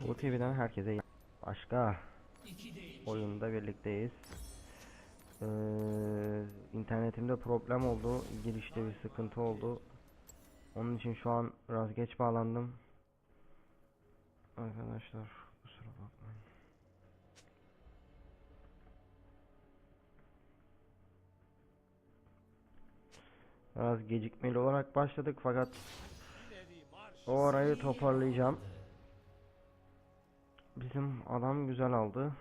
Bu TV'den herkese başka oyunda birlikteyiz. İnternetimde problem oldu, girişte bir sıkıntı oldu. Onun için şu an biraz geç bağlandım. Arkadaşlar kusura bakmayın. Biraz gecikmeli olarak başladık fakat o arayı toparlayacağım. Bizim adam güzel aldı.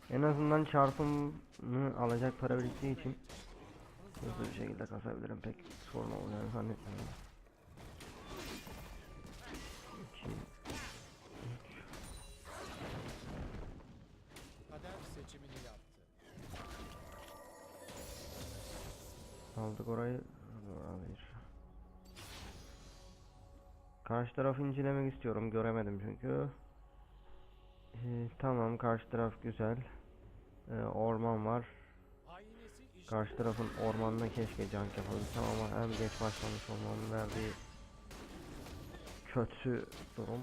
En azından çarpımını alacak para biriktiği için hızlı bir şekilde kasabilirim. Pek sorun olacağını zannetmiyorum. 2 3 Kader seçimini yaptı. aldık orayı. Karşı tarafı incelemek istiyorum. Göremedim çünkü. Tamam, karşı taraf güzel. Orman var. Karşı tarafın ormanına keşke junk yapabilsem ama hem geç başlamış olmamın verdiği kötü durum.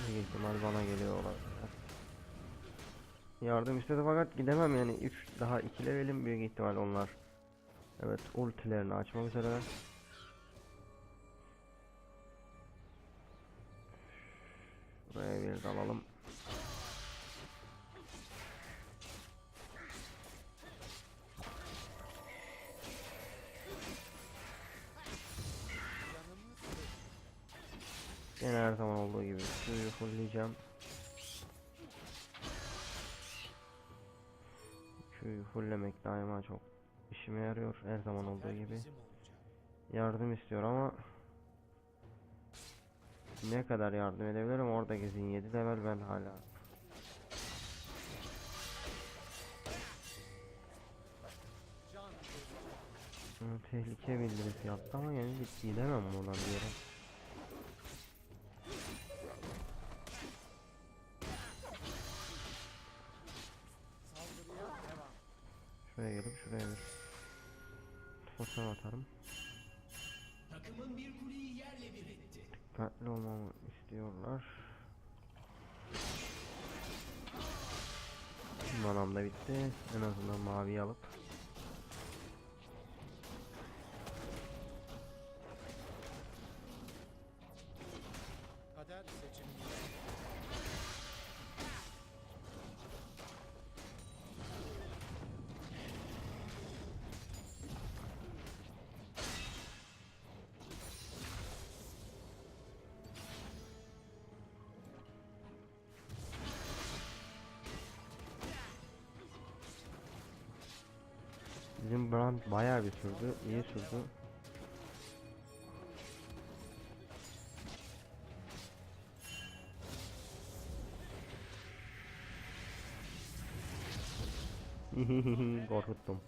Büyük ihtimal bana geliyor olabilir. Yardım istedi fakat gidemem yani. 3 daha 2 levelim büyük ihtimal onlar. Evet, ultilerini açmak üzere. Buraya bir dalalım. Yine her zaman olduğu gibi suyu fullleyeceğim. Suyu fulllemek daima çok işime yarıyor, her zaman olduğu gibi. Yardım istiyor ama ne kadar yardım edebilirim? Orada gezin 7 level, ben hala. Tehlike bildirisi yaptı ama yani gidemem buradan bir yere. Şuraya gelip şuraya bir fotoğraf atarım. Takımın bir kuleyi yerle bir etti. Dikkatli olmamı istiyorlar. Manam da bitti. En azından maviyi alıp Kader seçimini bizim brand bayağı bir sürdü, iyi sürdü. Korkuttum.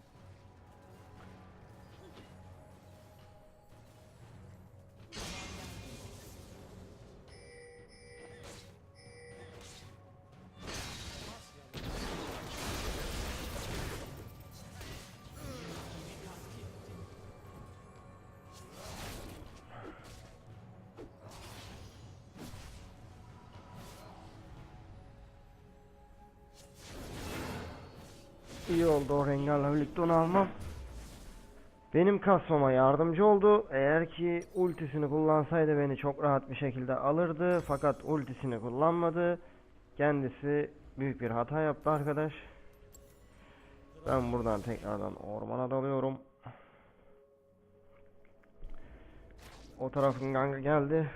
İyi oldu o rengarla birlikte onu almam. Benim kasmama yardımcı oldu. Eğer ki ultisini kullansaydı beni çok rahat bir şekilde alırdı. Fakat ultisini kullanmadı. Kendisi büyük bir hata yaptı arkadaş. Ben buradan tekrardan ormana dalıyorum. O tarafın ganga geldi.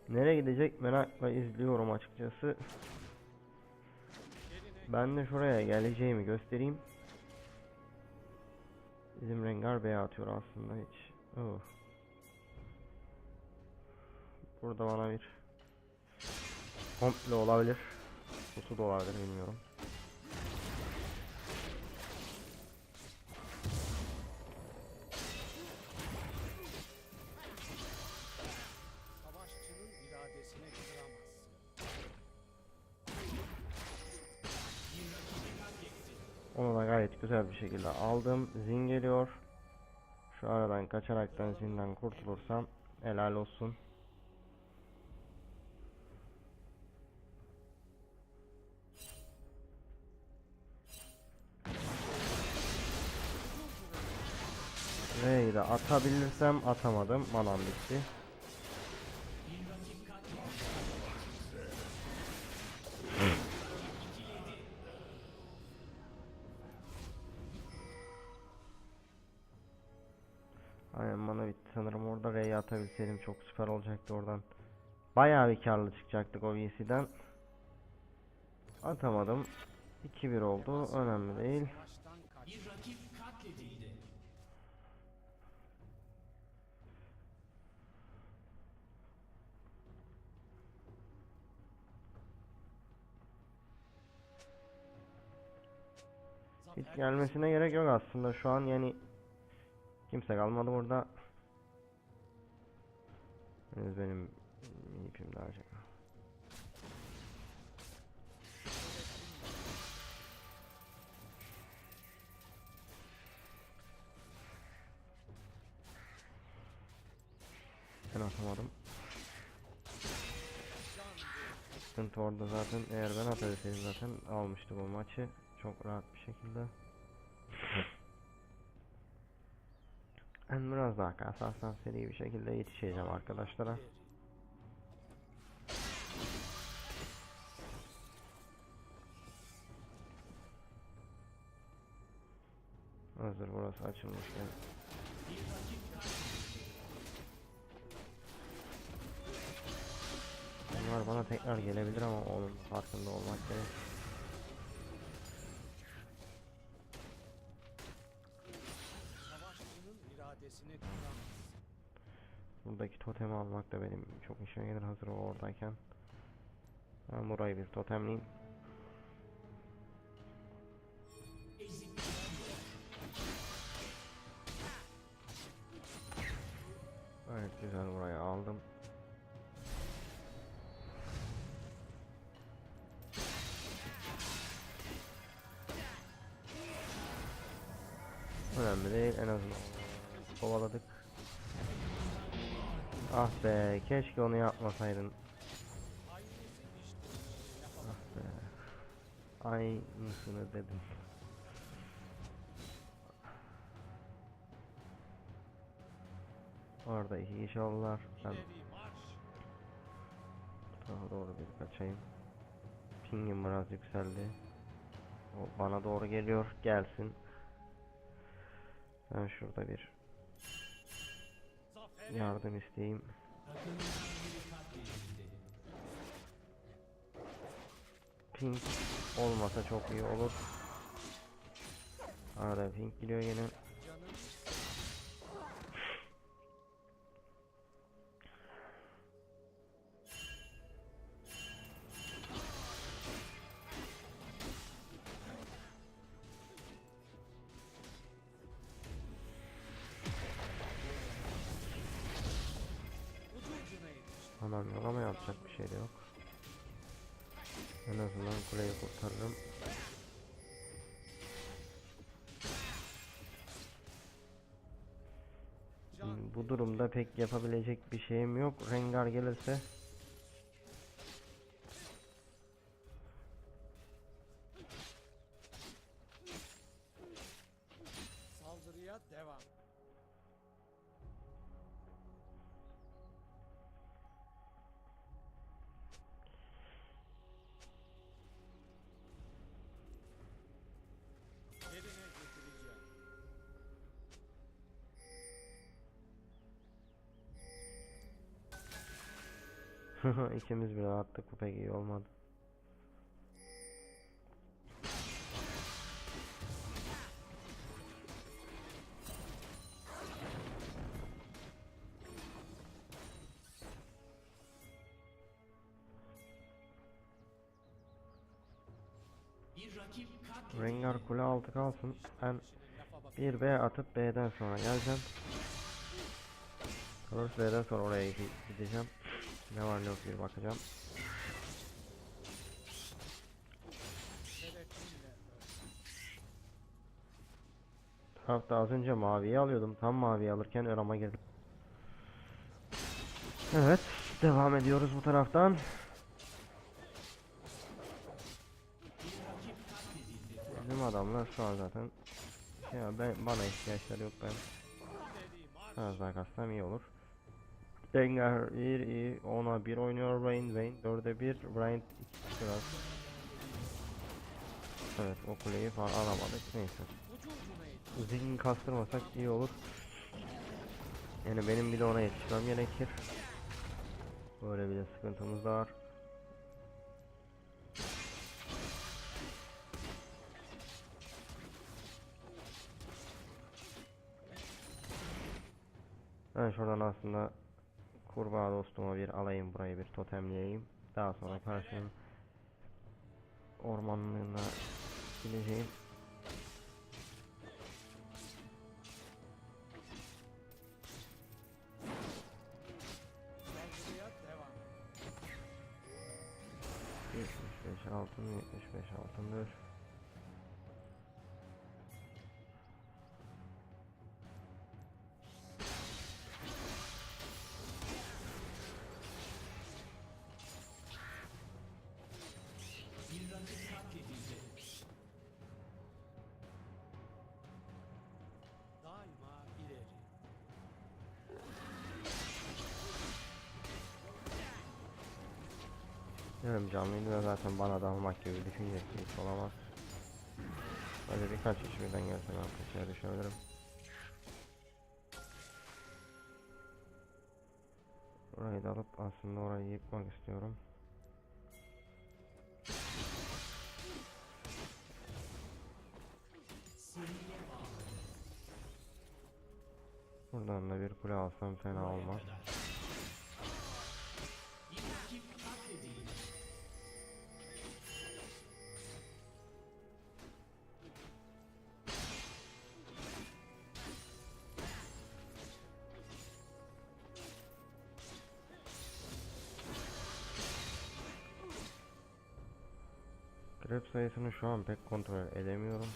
Nereye gidecek merakla izliyorum açıkçası. Ben de şuraya geleceğimi göstereyim. Bizim rengar B'ye atıyor aslında hiç. Oh. Burada bana bir komple olabilir. Pusu da olabilir, bilmiyorum. iradesine kıramazsın. Onu da gayet güzel bir şekilde aldım. Zin geliyor. Şu aradan kaçaraktan zinden kurtulursam helal olsun. R'yi de atabilirsem atamadım. Manam bitti. Aynen mana bitti sanırım. Orada R'yi atabilseydim çok süper olacaktı oradan. Bayağı bir karlı çıkacaktık o VC'den. Atamadım. 2-1 oldu. Önemli değil. Baştan kaç. Bir rakip katledildi. Hiç gelmesine gerek yok aslında şu an, yani kimse kalmadı burada. Henüz benim ipim daha acaba. Ben atamadım. Sıkıntı orada zaten. Eğer ben atabilseydim zaten almıştım o maçı çok rahat bir şekilde. Ben biraz daha kasarsan seri bir şekilde yetişeceğim arkadaşlara. Hazır burası açılmışken. Bunlar bana tekrar gelebilir ama onun farkında olmak gerek. Savaşçının iradesini kıramaz. Buradaki totemi almak da benim çok işime gelir hazır o oradayken. Ben burayı bir totemleyeyim. Evet, güzel, burayı aldım. Önemli değil, en azından kovaladık. Ah be, keşke onu yapmasaydın. Ah be, aynısını dedim. Orada iki kişi oldular. Ben Nevi marş. daha doğru bir kaçayım. Pingim biraz yükseldi. O bana doğru geliyor, gelsin. Ben şurada bir Zafer. yardım isteyeyim. Takımın biri katledildi. Ping olmasa çok iyi olur. Arada ping gidiyor yine. Canım. Ucu ucuna yetişti. Anam yok ama yapacak bir şey de yok. En azından kuleyi kurtarırım. Bu durumda pek yapabilecek bir şeyim yok. Rengar gelirse Saldırıya devam. Yerine getireceğim. ikimiz bile attık, bu pek iyi olmadı. Bir rakip katledildi. Rengar kule altı kalsın. Ben Lafa bak. bir B atıp B'den sonra geleceğim. Kalırsa B'den sonra oraya gideceğim. Ne var ne yok bir bakacağım. Şerefinle öl. tarafta az önce maviyi alıyordum. Tam maviyi alırken örama girdim. Evet, devam ediyoruz bu taraftan. Bizim adamlar şu an zaten bana ihtiyaçları yok, ben biraz daha kassam iyi olur. Dengar 1 iyi, 10'a 1 oynuyor Vayne 4'e 1, Bryant 2 biraz. Evet, o kuleyi falan alamadık, neyse. Zihin kastırmasak iyi olur. Yani benim bir de ona yetişmem gerekir. Böyle bir de sıkıntımız da var. Ben şuradan aslında kurbağa dostuma bir alayım, burayı bir totemleyeyim. Daha sonra karşının ormanlığına gideceğim. Saldırıya devam. 75 altın, 75 altındır. Bir rakip katledildi. Daima ileri. Diyorum canlıydı da zaten bana dalmak gibi düşünecek hiç olamaz. Böyle birkaç kişi birden gelse ben kaçıya düşebilirim. Burayı da alıp aslında orayı yıkmak istiyorum. Seriye bağlı. Buradan da bir kule alsam fena olmaz. Bir rakip katledildi. Grep sayısını şu an pek kontrol edemiyorum.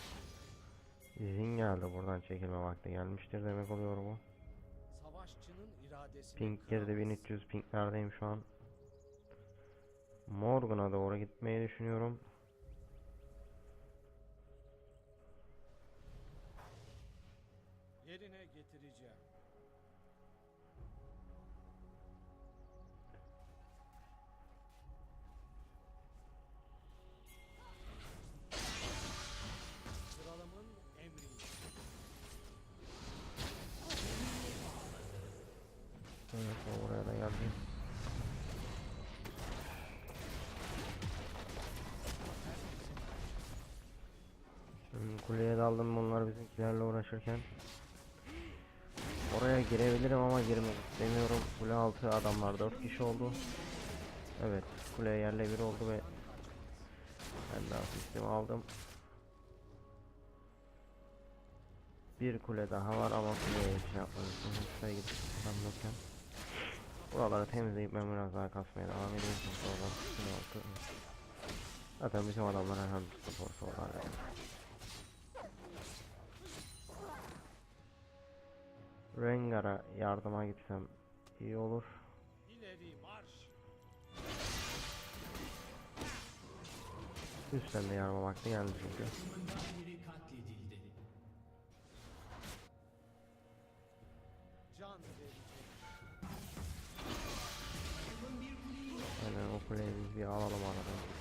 İzin geldi, buradan çekilme vakti gelmiştir demek oluyor bu. Savaşçının iradesini Ping girdi, 1300 pinglerdeyim şu an. Morgan'a doğru gitmeyi düşünüyorum. yerine getireceğim. Kralımın emriyle. Evet, oraya da geldim. Kuleye daldım bunlar bizimkilerle uğraşırken. Oraya girebilirim ama girmek istemiyorum. Kule altı adamlar 4 kişi oldu. Evet, kuleye yerle bir oldu ve ben de asistimi aldım. Bir kule daha var ama kuleye hiç yapmadım. Şuraya gidip tam yokken. Buraları temizleyip ben biraz daha kasmaya devam edeyim. Oradan kule altı. Zaten bizim adamlar herhangi bir sporsu var yani. Rengar'a yardıma gitsem iyi olur. İleri marş. Üstten de yarma vakti geldi çünkü. Takımından biri katledildi. Can verecek. Takımın bir kuleyi Aynen, o kuleyi biz bir alalım aradan.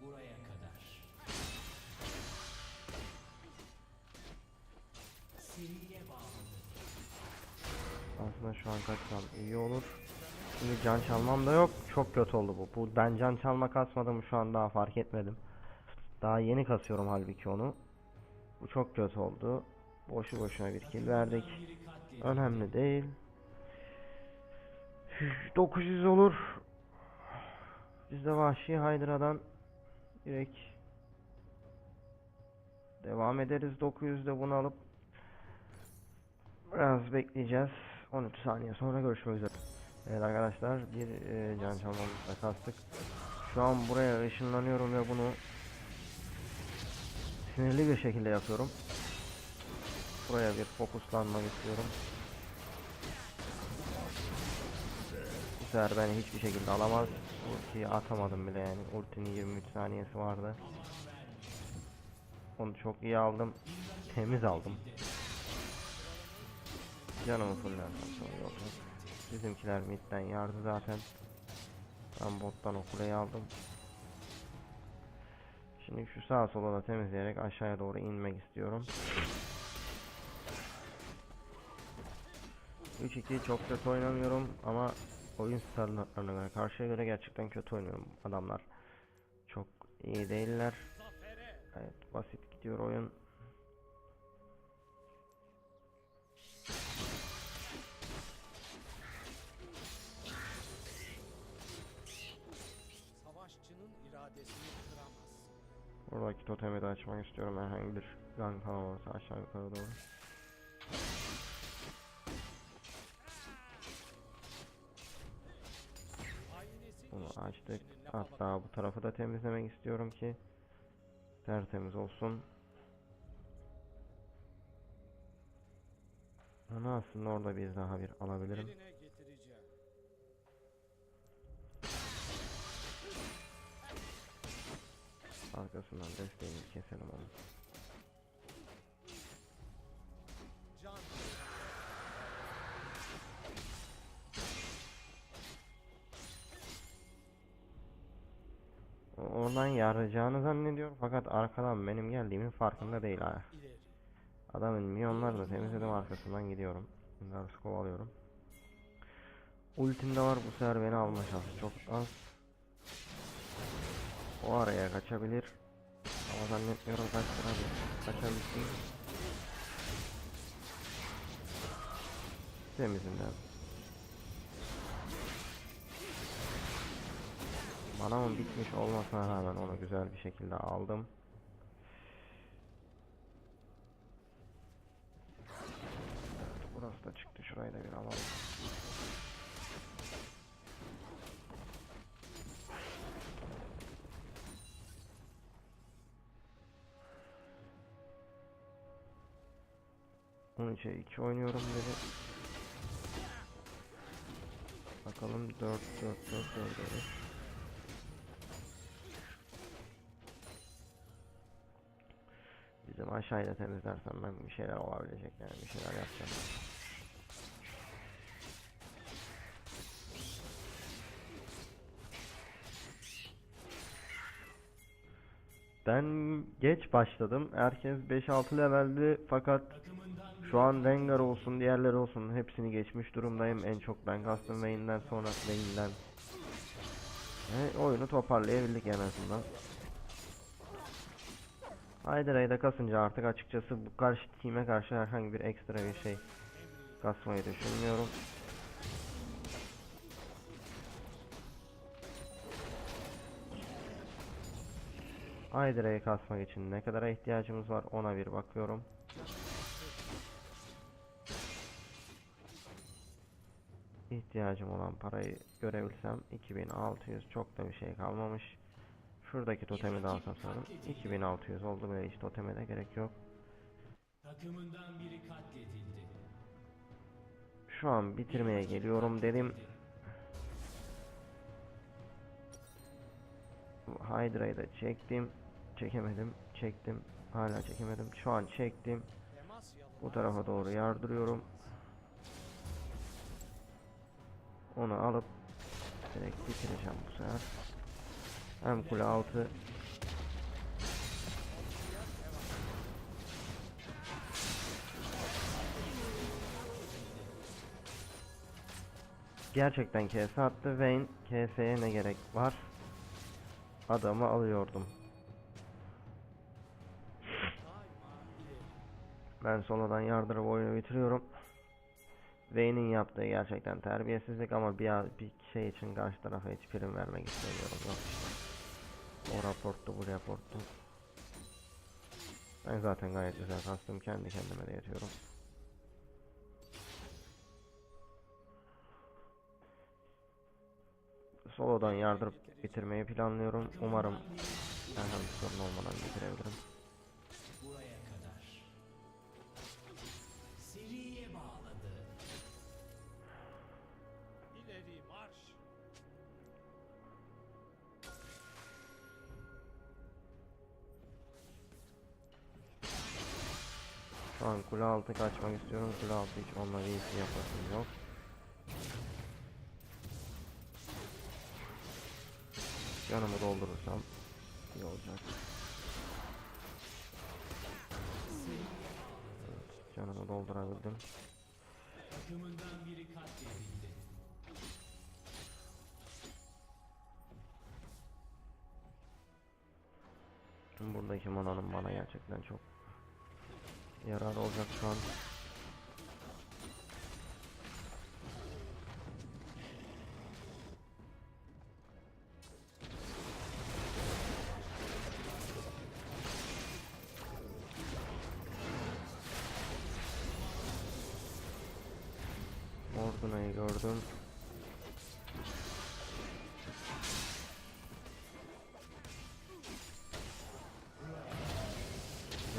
buraya kadar. Seriye bağlı. Aslında şu an kaçsam iyi olur. Şimdi can çalmam da yok. Çok kötü oldu bu. Ben can çalma kasmadım şu an, daha fark etmedim. Daha yeni kasıyorum halbuki onu. Bu çok kötü oldu. Boşu boşuna bir kill verdik. Biri katledildi. Önemli değil. 900 olur. Biz de vahşi Hydra'dan direkt devam ederiz. 900'de bunu alıp biraz bekleyeceğiz. 13 saniye sonra görüşmek üzere. Evet arkadaşlar, bir can çalmamızda kastık. Şu an buraya ışınlanıyorum ve bunu sinirli bir şekilde yapıyorum. Buraya bir fokuslanmak istiyorum. Bu sefer beni hiçbir şekilde alamaz. Ultiyi atamadım bile yani. Ultinin 23 saniyesi vardı. Onu çok iyi aldım. Temiz aldım. Canımı fullerden sonra yok. Bizimkiler midden yardı zaten. Ben bottan o kuleyi aldım. Şimdi şu sağa sola da temizleyerek aşağıya doğru inmek istiyorum. 3-2 çok kötü oynamıyorum ama oyun standartlarına göre, karşıya göre gerçekten kötü oynuyorum. Adamlar çok iyi değiller. Evet, basit gidiyor oyun. Savaşçının iradesini kıramaz. Buradaki totemi de açmak istiyorum. Herhangi bir gang falan olursa aşağı yukarı doğru. Bunu açtık. Hatta bu tarafı da temizlemek istiyorum ki tertemiz olsun. Onu aslında orada bir daha bir alabilirim. Yerine getireceğim. Arkasından desteğini keselim onu. Canlı. Oradan yarayacağını zannediyor fakat arkadan benim geldiğimin farkında değil ha. İleri. Adamın milyonları da temizledim, arkasından gidiyorum. Bunları kovalıyorum. Ultim de var, bu sefer beni alma şansı çok az. O araya kaçabilir. Ama zannetmiyorum kaçabilsin. Temizinden. Manamın bitmiş olmasına rağmen onu güzel bir şekilde aldım. Burası da çıktı, şurayı da bir alalım. Onun için 2 oynuyorum dedi. Bakalım 4 4. Bizim aşağıyı da temizlersem ben bir şeyler olabilecek, yani bir şeyler yapacağım. Ben geç başladım. Herkes 5-6 leveldi fakat şu an Rengar olsun, diğerleri olsun hepsini geçmiş durumdayım. En çok ben kastım Vayne'den sonra Vayne'den. Oyunu toparlayabildik en azından. Hydra'yı kasınca artık açıkçası bu karşı team'e karşı herhangi bir ekstra bir şey kasmayı düşünmüyorum. Hydra'yı kasmak için ne kadar ihtiyacımız var ona bir bakıyorum. İhtiyacım olan parayı görebilsem 2600, çok da bir şey kalmamış. Şuradaki totemi de alsam sanırım 2600 oldu ve hiç toteme de gerek yok. Takımından biri katledildi. Şu an bitirmeye geliyorum dedim. Hydra'yı da çektim. Çekemedim. Çektim. Hala çekemedim. Şu an çektim. Temas yapılan Bu tarafa doğru yardırıyorum. Onu alıp direkt bitireceğim bu sefer. Hem kule altı. Gerçekten KS attı. Vayne KS'ye ne gerek var? Adamı alıyordum. daima ileri. Ben soladan yardırıp oyunu bitiriyorum. Vayne'in yaptığı gerçekten terbiyesizlik ama bir şey için karşı tarafa hiç prim vermek istemiyorum. Yok işte. O raporttu, bu raporttu. Ben zaten gayet güzel kastım, kendi kendime de yetiyorum. solodan yardırıp bitirmeyi planlıyorum. Umarım herhangi bir sorun olmadan bitirebilirim. Buraya kadar. Seriye bağladı. İleri marş. Şu an kule altı kaçmak istiyorum. Kule altı hiç onunla bir işi yapasım yok. Canımı doldurursam iyi olacak. Evet, canımı doldurabildim. Takımından biri katledildi. Tüm buradaki mananın bana gerçekten çok yararı olacak şu an. Orman'ı gördüm.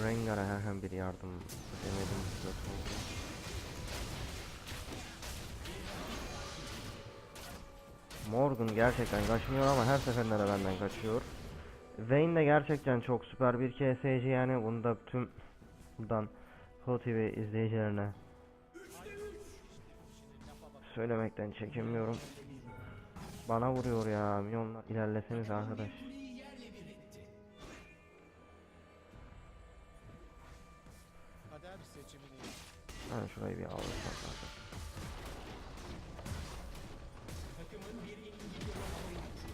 Rengar'a herhangi bir yardım edemedim. Morgan gerçekten kaçmıyor ama her seferinde de benden kaçıyor. Vayne de gerçekten çok süper bir KS'ci, yani bunu da tüm buradan TV izleyicilerine söylemekten çekinmiyorum. Bana vuruyor ya, milyonlar ilerleseniz arkadaş. Kuleyi yerle bir etti. Kader seçimini Ben şurayı bir alırsam zaten. Takımın bir İngiliz oyuncusu.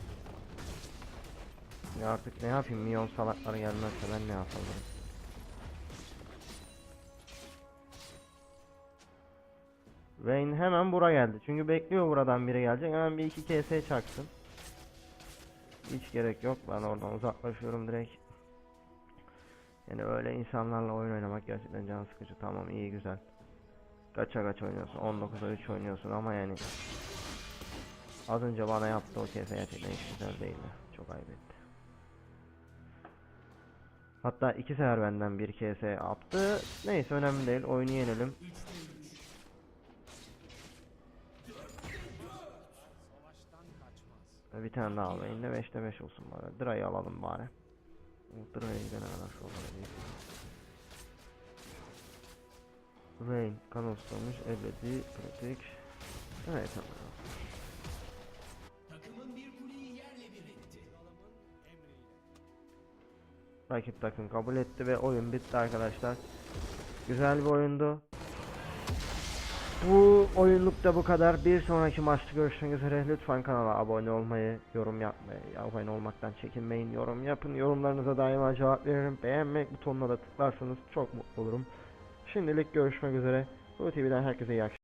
Ya artık ne yapayım, milyon salaklar gelmezse ben ne yapabilirim? Vayne hemen buraya geldi. Çünkü bekliyor buradan biri gelecek. Hemen bir iki KS çaksın. Hiç gerek yok. Ben oradan uzaklaşıyorum direkt. Yani öyle insanlarla oyun oynamak gerçekten can sıkıcı. Tamam, iyi güzel. Kaça kaç oynuyorsun? 19'a 3 oynuyorsun ama yani az önce bana yaptığı o KS gerçekten hiç güzel değildi. Çok ayıp etti. Hatta 2 sefer benden bir KS yaptı. Neyse, önemli değil. Oyunu yenelim. savaştan kaçmaz. Bir tane daha alayım da 5'te 5 olsun bari. Dıra'yı alalım bari. Dıra'ya gidene kadar şu olmalı. Rain, kan ustamış, ebedi, pratik. Evet, tamam. Takımın bir kuleyi yerle bir etti. Kralımın emriyle. Rakip takım kabul etti ve oyun bitti arkadaşlar. Güzel bir oyundu. Bu oyunluk da bu kadar. Bir sonraki maçta görüşmek üzere. Lütfen kanala abone olmayı, yorum yapmayı, abone olmaktan çekinmeyin. Yorum yapın. Yorumlarınıza daima cevap veririm. Beğenmek butonuna da tıklarsanız çok mutlu olurum. Şimdilik görüşmek üzere. Bu TV'den herkese iyi akşamlar.